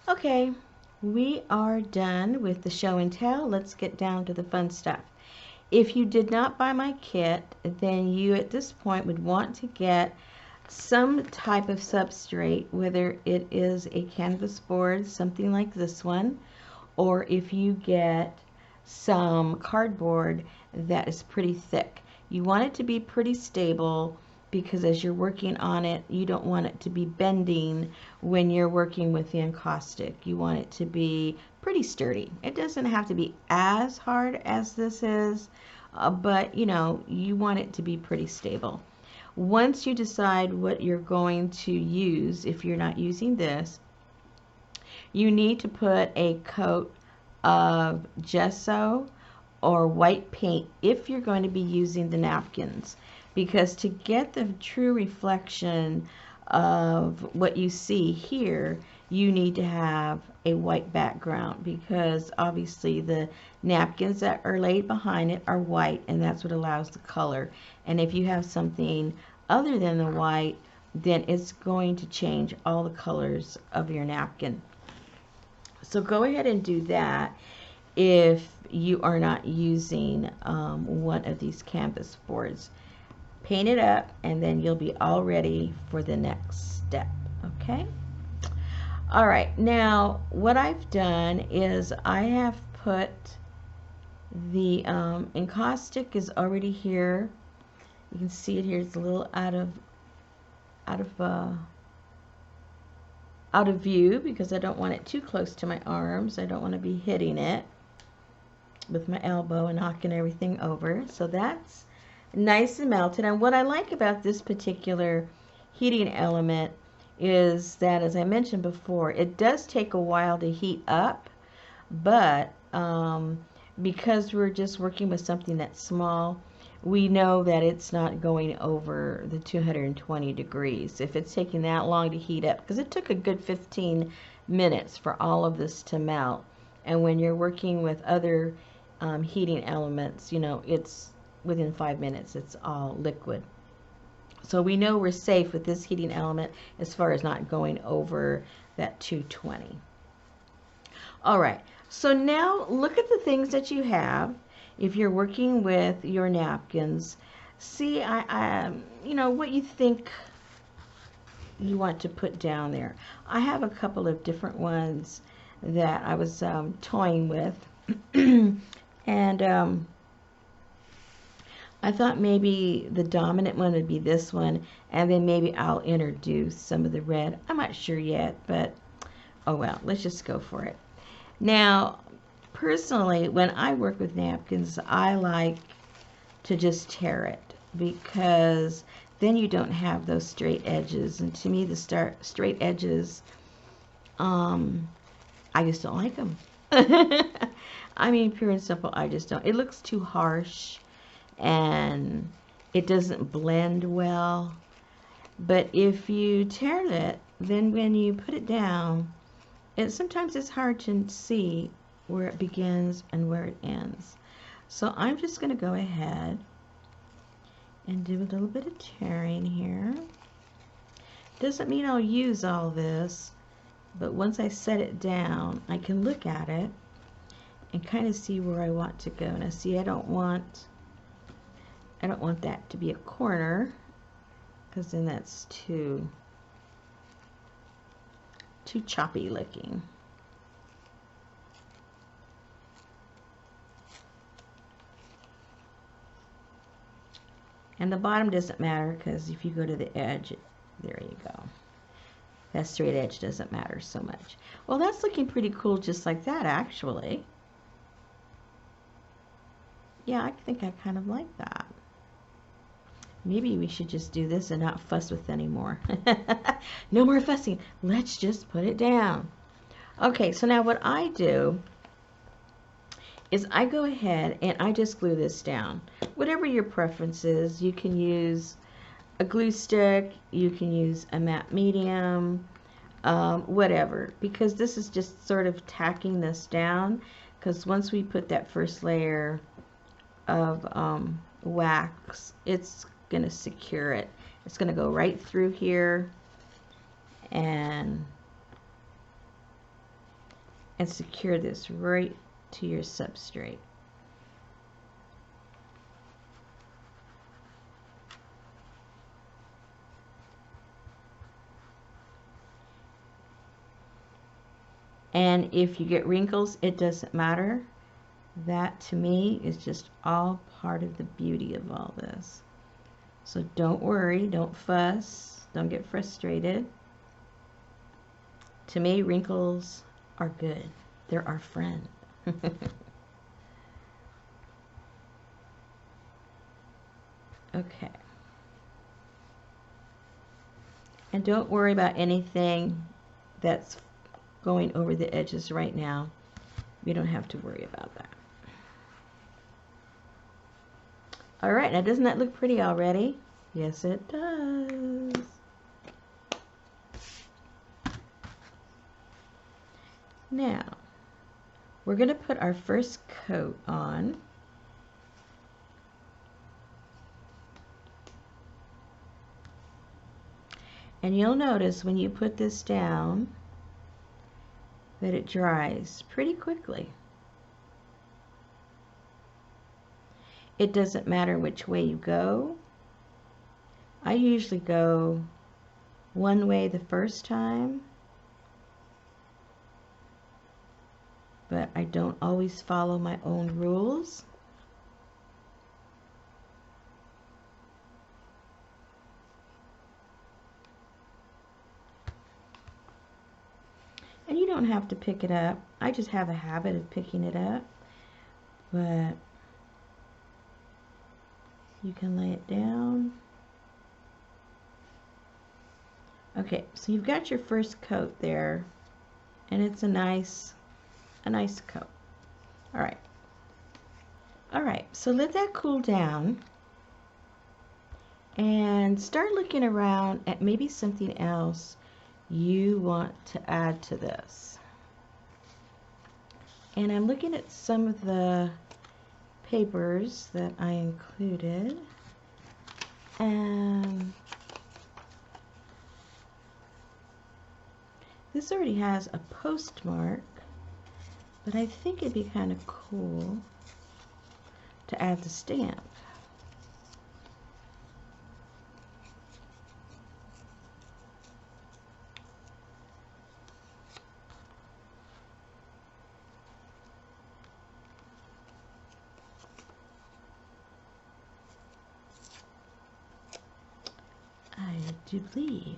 Okay, we are done with the show and tell. Let's get down to the fun stuff. If you did not buy my kit, then you at this point would want to get some type of substrate, whether it is a canvas board, something like this one, or if you get some cardboard that is pretty thick. You want it to be pretty stable because as you're working on it, you don't want it to be bending when you're working with the encaustic. You want it to be pretty sturdy. It doesn't have to be as hard as this is, but you know, you want it to be pretty stable. Once you decide what you're going to use, if you're not using this, you need to put a coat of gesso or white paint if you're going to be using the napkins, because to get the true reflection of what you see here, you need to have a white background, because obviously the napkins that are laid behind it are white, and that's what allows the color. And if you have something other than the white, then it's going to change all the colors of your napkin. So go ahead and do that if you are not using one of these canvas boards. Paint it up and then you'll be all ready for the next step. Okay? All right, now what I've done is I have put the encaustic is already here. You can see it here. It's a little out of view because I don't want it too close to my arms. I don't want to be hitting it with my elbow and knocking everything over. So that's nice and melted. And what I like about this particular heating element is that, as I mentioned before, it does take a while to heat up, but because we're just working with something that's small, we know that it's not going over the 220 degrees. If it's taking that long to heat up, because it took a good 15 minutes for all of this to melt. And when you're working with other heating elements, you know, it's within 5 minutes, it's all liquid. So we know we're safe with this heating element as far as not going over that 220. All right, so now look at the things that you have. If you're working with your napkins, see, you know, what you think you want to put down there. I have a couple of different ones that I was toying with, and I thought maybe the dominant one would be this one, and then maybe I'll introduce some of the red. I'm not sure yet, but oh well, let's just go for it. Now, personally, when I work with napkins, I like to just tear it, because then you don't have those straight edges. And to me, the straight edges, I just don't like them. I mean, pure and simple, I just don't. It looks too harsh, and it doesn't blend well. But if you tear it, then when you put it down, sometimes it's hard to see where it begins and where it ends. So I'm just going to go ahead and do a little bit of tearing here. Doesn't mean I'll use all this, but once I set it down, I can look at it and kind of see where I want to go. Now see, I don't want that to be a corner, because then that's too choppy looking. And the bottom doesn't matter, because if you go to the edge, there you go. That straight edge doesn't matter so much. Well, that's looking pretty cool just like that, actually. Yeah, I think I kind of like that. Maybe we should just do this and not fuss with anymore. No more fussing. Let's just put it down. Okay, so now what I do is I go ahead and I just glue this down. Whatever your preference is, you can use a glue stick, you can use a matte medium, whatever, because this is just sort of tacking this down, because once we put that first layer of wax, it's going to secure it. It's going to go right through here, and and secure this right to your substrate. And if you get wrinkles, it doesn't matter. That to me is just all part of the beauty of all this. So don't worry, don't fuss, don't get frustrated. To me, wrinkles are good. They're our friend. Okay. And don't worry about anything that's going over the edges right now. You don't have to worry about that. All right, now doesn't that look pretty already? Yes, it does. Now, we're going to put our first coat on. And you'll notice when you put this down that it dries pretty quickly. It doesn't matter which way you go. I usually go one way the first time, but I don't always follow my own rules. And you don't have to pick it up. I just have a habit of picking it up, but you can lay it down. Okay, so you've got your first coat there, and it's a nice coat. All right, so let that cool down and start looking around at maybe something else you want to add to this. And I'm looking at some of the papers that I included, and this already has a postmark, but I think it'd be kind of cool to add the stamp. I do believe.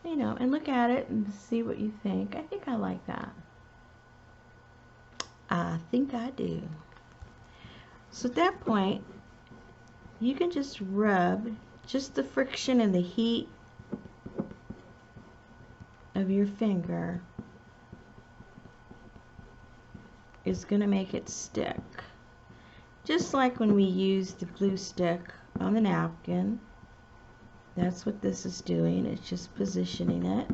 You know, and look at it and see what you think. I think I like that. I think I do. So at that point, you can just rub, just the friction and the heat of your finger is going to make it stick. Just like when we use the glue stick on the napkin. That's what this is doing. It's just positioning it.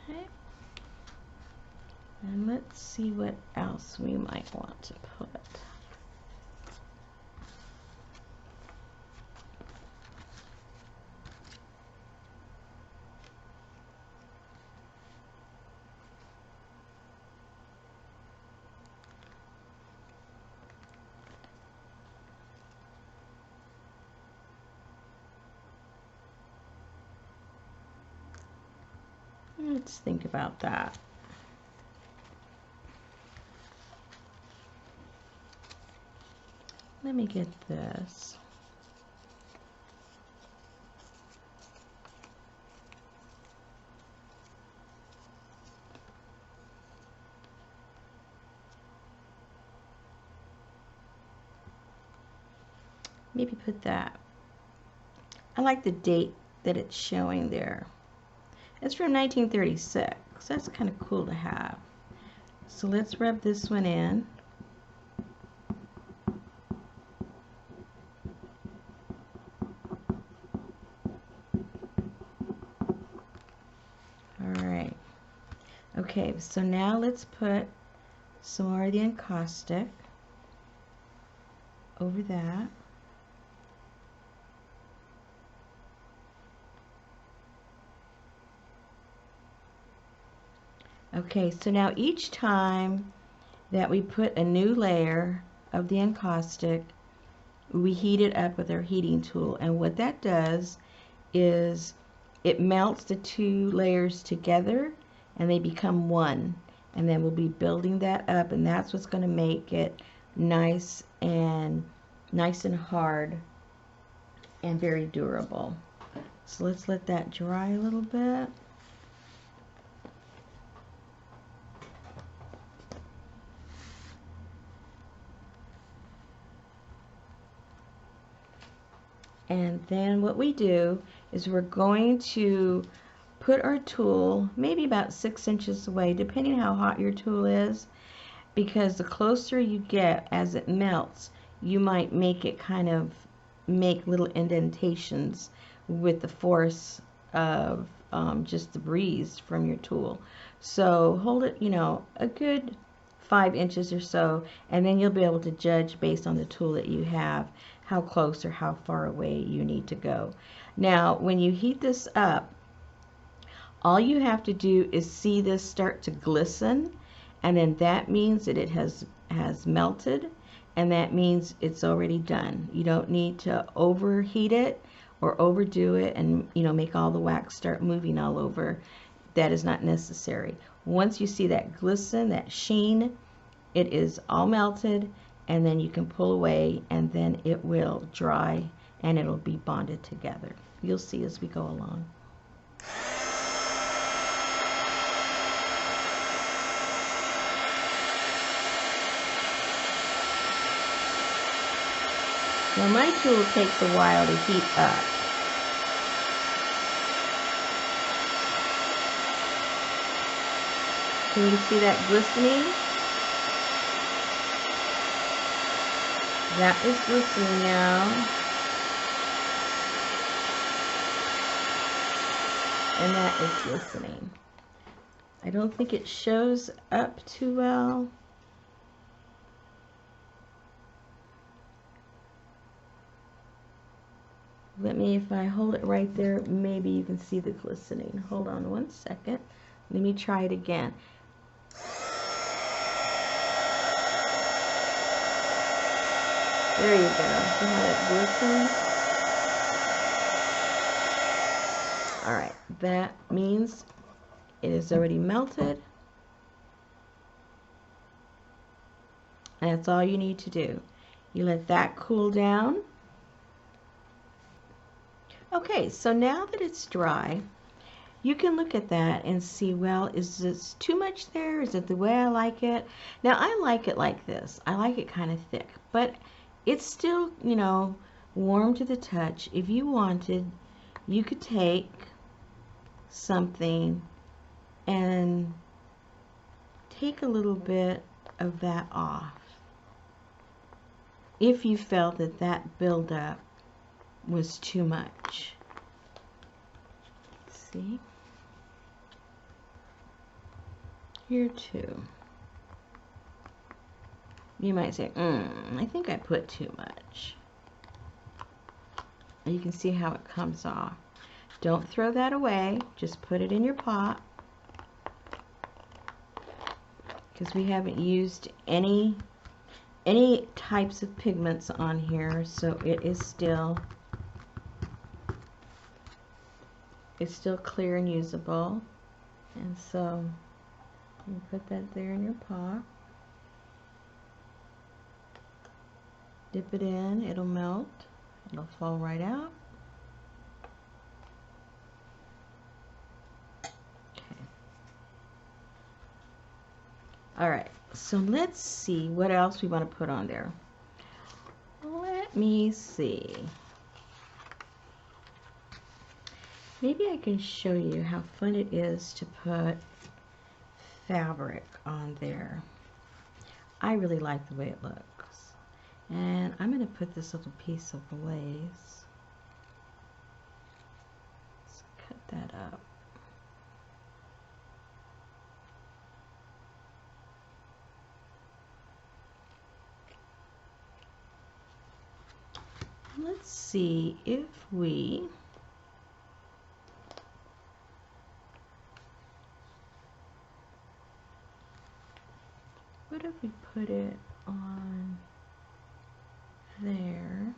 Okay. And let's see what else we might want to put. Let's think about that. Let me get this. Maybe put that. I like the date that it's showing there. It's from 1936. That's kind of cool to have. So let's rub this one in. Alright. Okay, so now let's put some more of the encaustic over that. Okay, so now each time that we put a new layer of the encaustic, we heat it up with our heating tool, and what that does is it melts the two layers together and they become one, and then we'll be building that up, and that's what's going to make it nice and hard and very durable. So let's let that dry a little bit. And then what we do is we're going to put our tool maybe about 6 inches away, depending how hot your tool is, because the closer you get as it melts, you might make it kind of make little indentations with the force of just the breeze from your tool. So hold it, a good 5 inches or so, and then you'll be able to judge based on the tool that you have how close or how far away you need to go. Now, when you heat this up, all you have to do is see this start to glisten, and then that means that it has melted, and that means it's already done. You don't need to overheat it or overdo it and make all the wax start moving all over. That is not necessary. Once you see that glisten, that sheen, it is all melted, and then you can pull away, and then it will dry and it'll be bonded together. You'll see as we go along. Now my tool takes a while to heat up. Can you see that glistening? That is glistening now. And that is glistening. I don't think it shows up too well. If I hold it right there, maybe you can see the glistening. Hold on one second. Let me try it again. There you go. See how it glistens? Alright, that means it is already melted. And that's all you need to do. You let that cool down. Okay, so now that it's dry, you can look at that and see, well, is this too much there? Is it the way I like it? Now, I like it like this. I like it kind of thick, but it's still, warm to the touch. If you wanted, you could take something and take a little bit of that off if you felt that that buildup was too much. See? Here too. You might say, I think I put too much. You can see how it comes off. Don't throw that away. Just put it in your pot, because we haven't used any types of pigments on here, so it's still clear and usable. And so you put that there in your pot. Dip it in, it'll melt. It'll fall right out. Okay. Alright, so let's see what else we want to put on there. Let me see. Maybe I can show you how fun it is to put fabric on there. I really like the way it looks. And I'm going to put this little piece of lace. Let's cut that up. Let's see if we what if we put it on there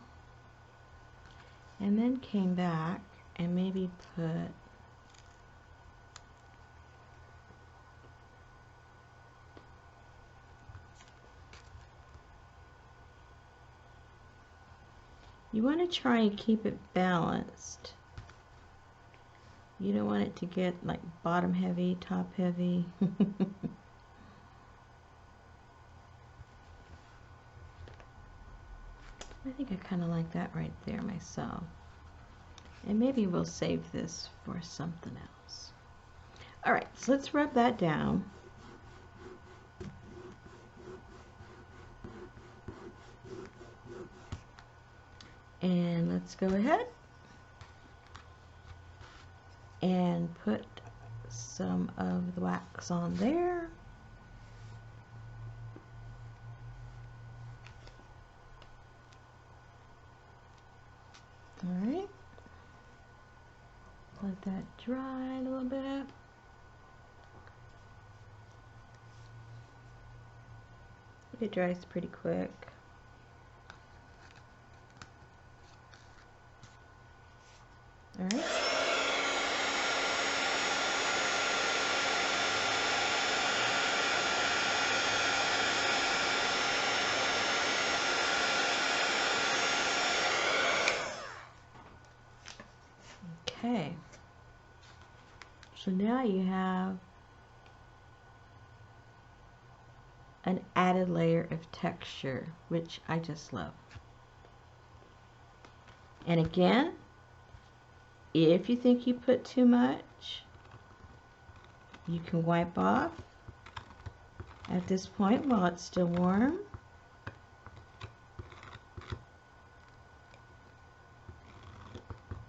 and then came back and maybe put you want to try and keep it balanced. You don't want it to get like bottom heavy, top heavy. I think I kind of like that right there myself. And maybe we'll save this for something else. All right, so let's rub that down. And let's go ahead and put some of the wax on there. All right, let that dry a little bit. It dries pretty quick. All right. Okay. So now you have an added layer of texture, which I just love. And again, if you think you put too much, you can wipe off at this point while it's still warm.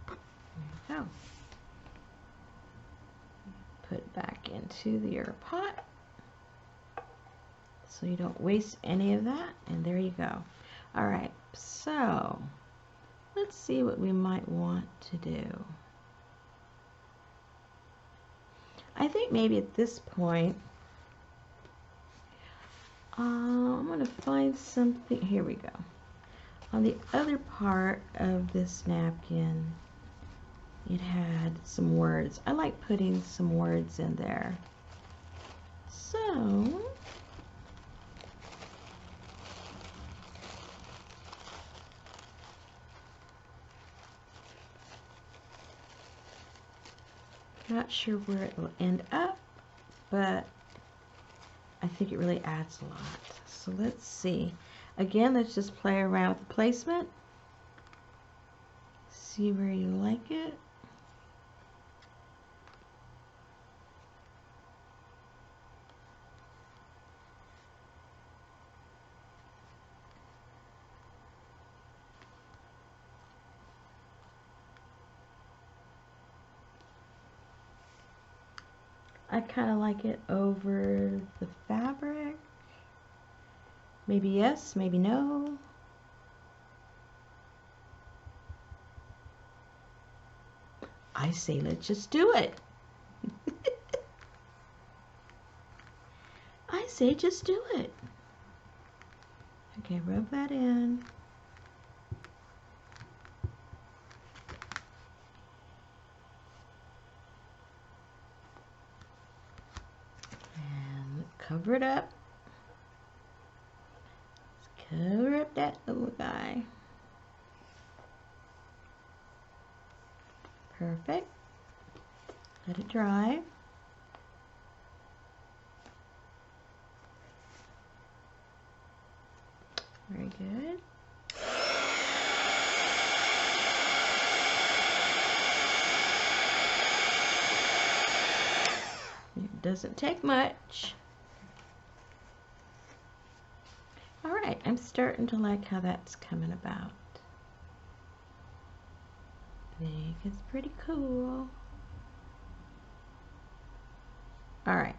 There you go. Put it back into your pot so you don't waste any of that, and there you go. All right, so let's see what we might want to do. I think maybe at this point, I'm going to find something. Here we go. On the other part of this napkin, it had some words. I like putting some words in there. So, not sure where it will end up, but I think it really adds a lot. So let's see. Again, let's just play around with the placement. See where you like it. I kind of like it over the fabric. Maybe yes, maybe no. I say let's just do it. I say just do it. Okay, rub that in. And cover it up. Let's cover up that little guy. Perfect. Let it dry. Very good. It doesn't take much. All right, I'm starting to like how that's coming about. I think it's pretty cool. All right.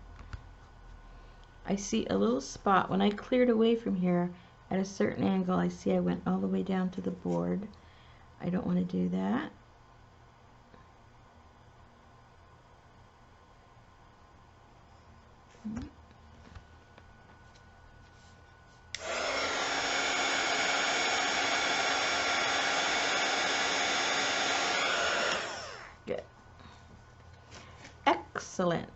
I see a little spot. When I cleared away from here at a certain angle, I see I went all the way down to the board. I don't want to do that. Excellent.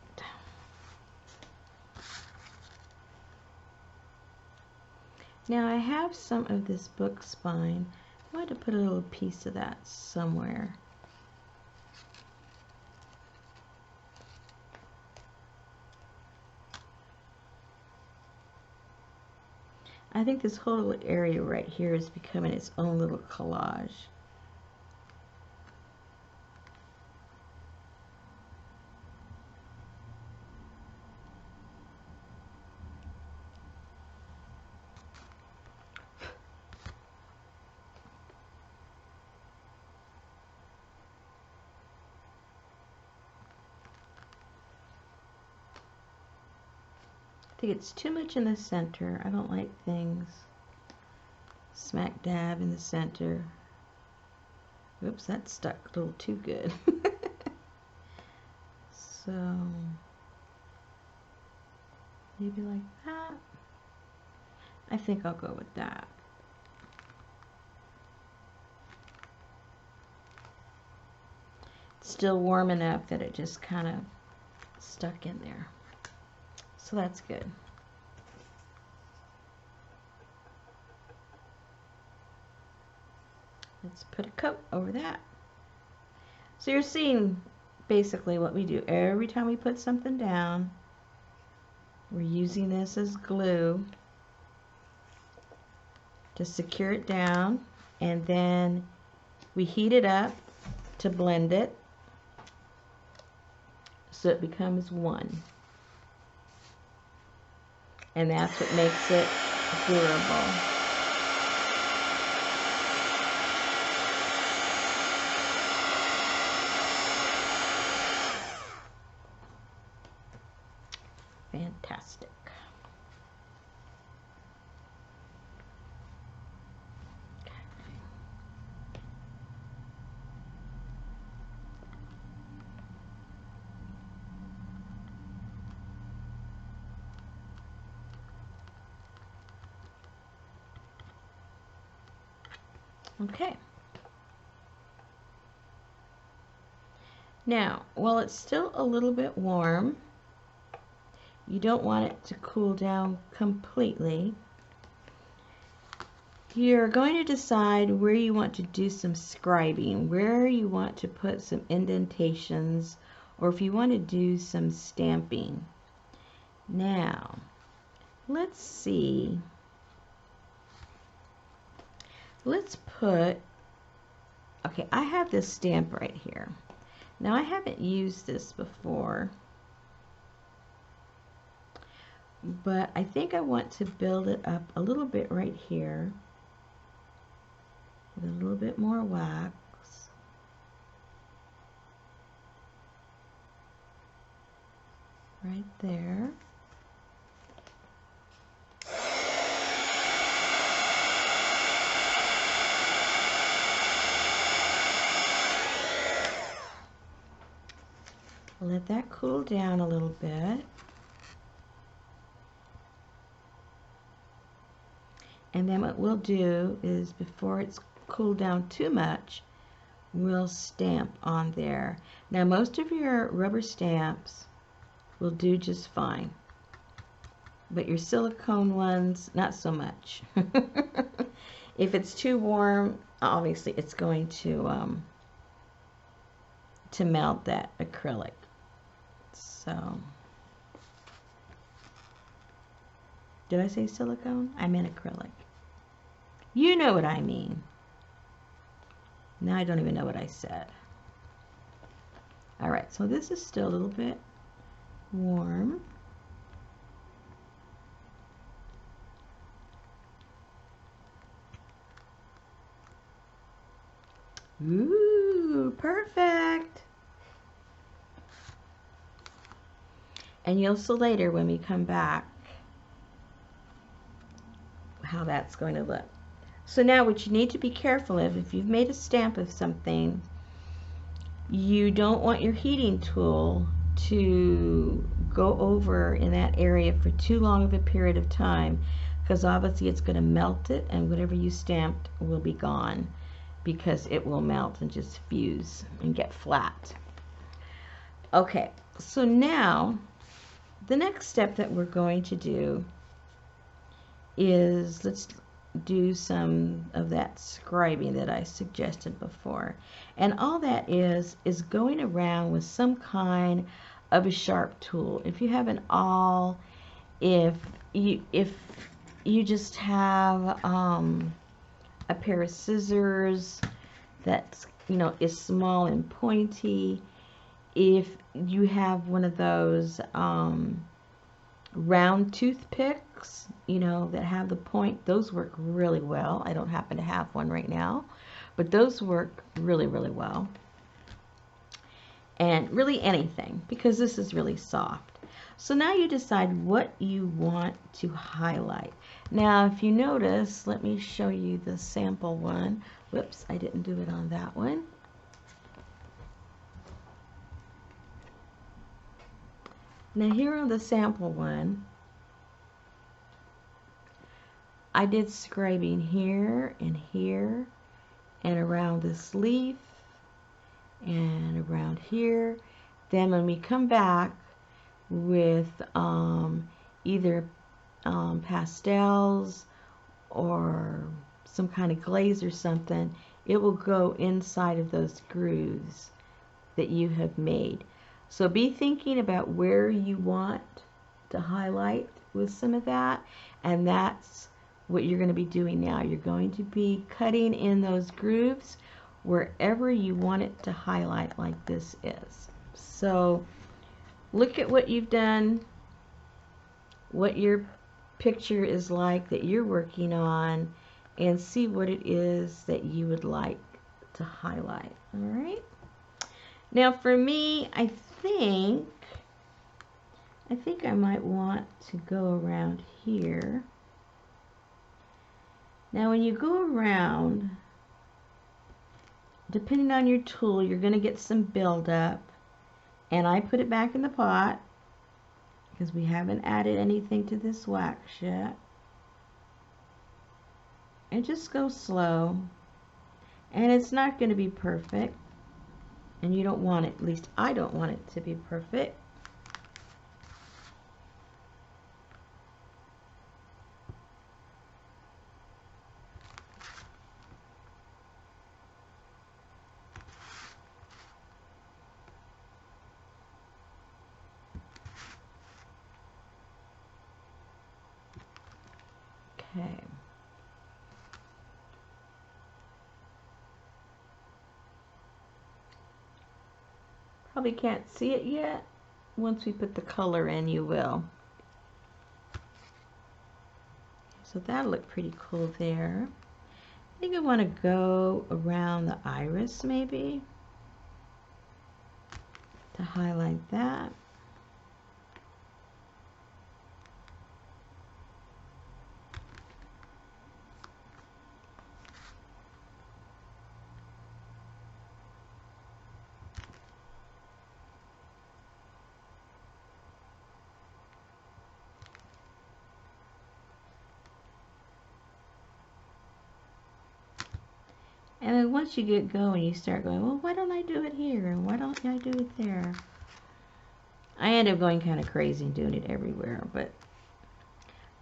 Now I have some of this book spine. I want to put a little piece of that somewhere. I think this whole little area right here is becoming its own little collage. I think it's too much in the center. I don't like things smack dab in the center. Oops, that stuck a little too good. So maybe like that. I think I'll go with that. It's still warm enough that it just kind of stuck in there. So that's good. Let's put a coat over that. So you're seeing basically what we do. Every time we put something down, we're using this as glue to secure it down, and then we heat it up to blend it so it becomes one. And that's what makes it durable. Fantastic. Okay. Now, while it's still a little bit warm, you don't want it to cool down completely. You're going to decide where you want to do some scribing, where you want to put some indentations, or if you want to do some stamping. Now, let's see. Let's put, okay, I have this stamp right here. Now, I haven't used this before, but I think I want to build it up a little bit right here with a little bit more wax. Right there. Let that cool down a little bit. And then what we'll do is, before it's cooled down too much, we'll stamp on there. Now, most of your rubber stamps will do just fine, but your silicone ones, not so much. If it's too warm, obviously it's going to melt that acrylic. So, did I say silicone? I meant acrylic. You know what I mean. Now I don't even know what I said. All right, so this is still a little bit warm. Ooh, perfect. And you'll see later when we come back how that's going to look. So now what you need to be careful of, if you've made a stamp of something, you don't want your heating tool to go over in that area for too long of a period of time, because obviously it's going to melt it, and whatever you stamped will be gone, because it will melt and just fuse and get flat. Okay, So now, the next step that we're going to do is let's do some of that scribing that I suggested before. And all that is going around with some kind of a sharp tool. If you have an awl, if you just have a pair of scissors that's, you know, is small and pointy, if you have one of those round toothpicks, you know, that have the point, those work really well. I don't happen to have one right now, but those work really, really well. And really anything, because this is really soft. So now you decide what you want to highlight. Now, if you notice, let me show you the sample one. Whoops, I didn't do it on that one. Now here on the sample one, I did scribing here and around this leaf and around here. Then when we come back with either pastels or some kind of glaze or something, it will go inside of those grooves that you have made. So be thinking about where you want to highlight with some of that, and that's what you're going to be doing now. You're going to be cutting in those grooves wherever you want it to highlight, like this is. So look at what you've done, what your picture is like that you're working on, and see what it is that you would like to highlight. All right. Now for me, I think I might want to go around here. Now when you go around, depending on your tool, you're going to get some buildup. And I put it back in the pot because we haven't added anything to this wax yet. And just go slow. And it's not going to be perfect. And you don't want it, at least I don't want it to be perfect. Okay. Probably can't see it yet. Once we put the color in, you will. So that'll look pretty cool there. I think I want to go around the iris maybe to highlight that. And then once you get going, you start going, well, why don't I do it here? And why don't I do it there? I end up going kind of crazy and doing it everywhere, but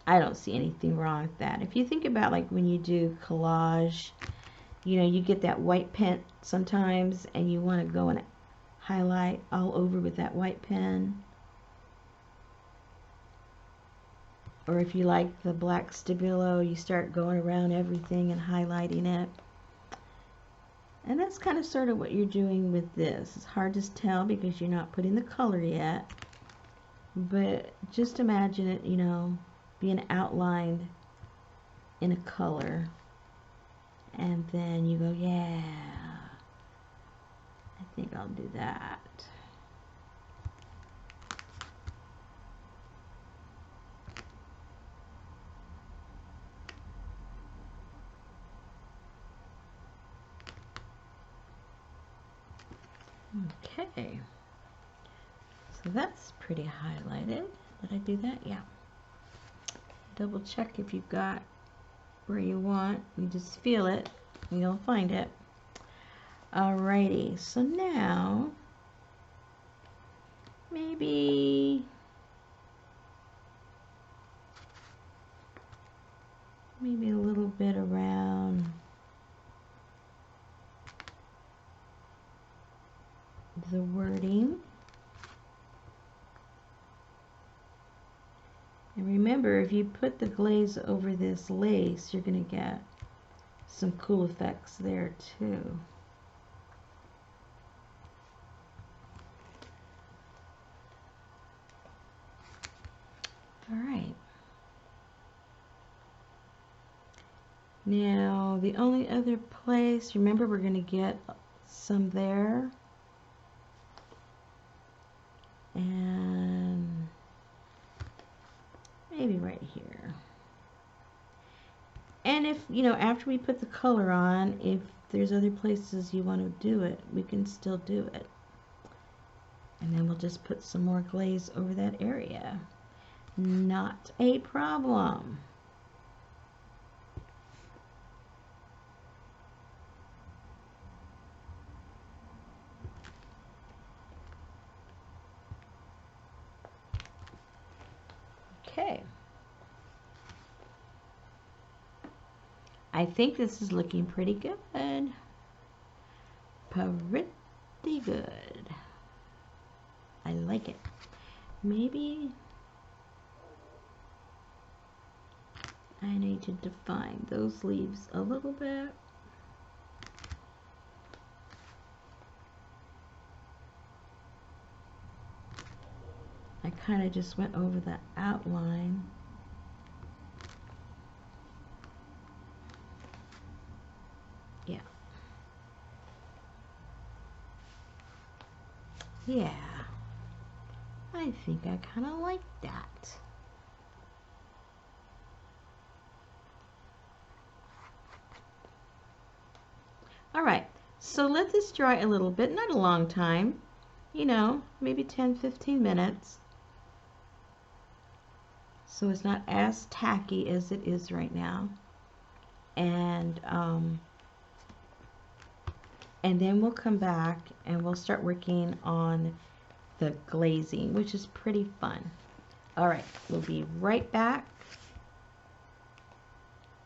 I don't see anything wrong with that. If you think about like when you do collage, you know, you get that white pen sometimes and you want to go and highlight all over with that white pen. Or if you like the black Stabilo, you start going around everything and highlighting it. And that's kind of sort of what you're doing with this. It's hard to tell because you're not putting the color yet. But just imagine it, you know, being outlined in a color. And then you go, yeah, I think I'll do that. Okay, so that's pretty highlighted. Did I do that? Yeah. Double check if you've got where you want. You just feel it and you'll find it. Alrighty, so now maybe a little bit around the wording. And remember, if you put the glaze over this lace, you're going to get some cool effects there too. All right. Now, the only other place, remember, we're going to get some there. And maybe right here. And if, you know, after we put the color on, if there's other places you want to do it, we can still do it. And then we'll just put some more glaze over that area. Not a problem. Okay. I think this is looking pretty good. Pretty good. I like it. Maybe I need to define those leaves a little bit. I kind of just went over the outline. Yeah. Yeah. I think I kind of like that. All right, so let this dry a little bit, not a long time, you know, maybe 10-15 minutes. So it's not as tacky as it is right now. And then we'll come back and we'll start working on the glazing, which is pretty fun. All right, we'll be right back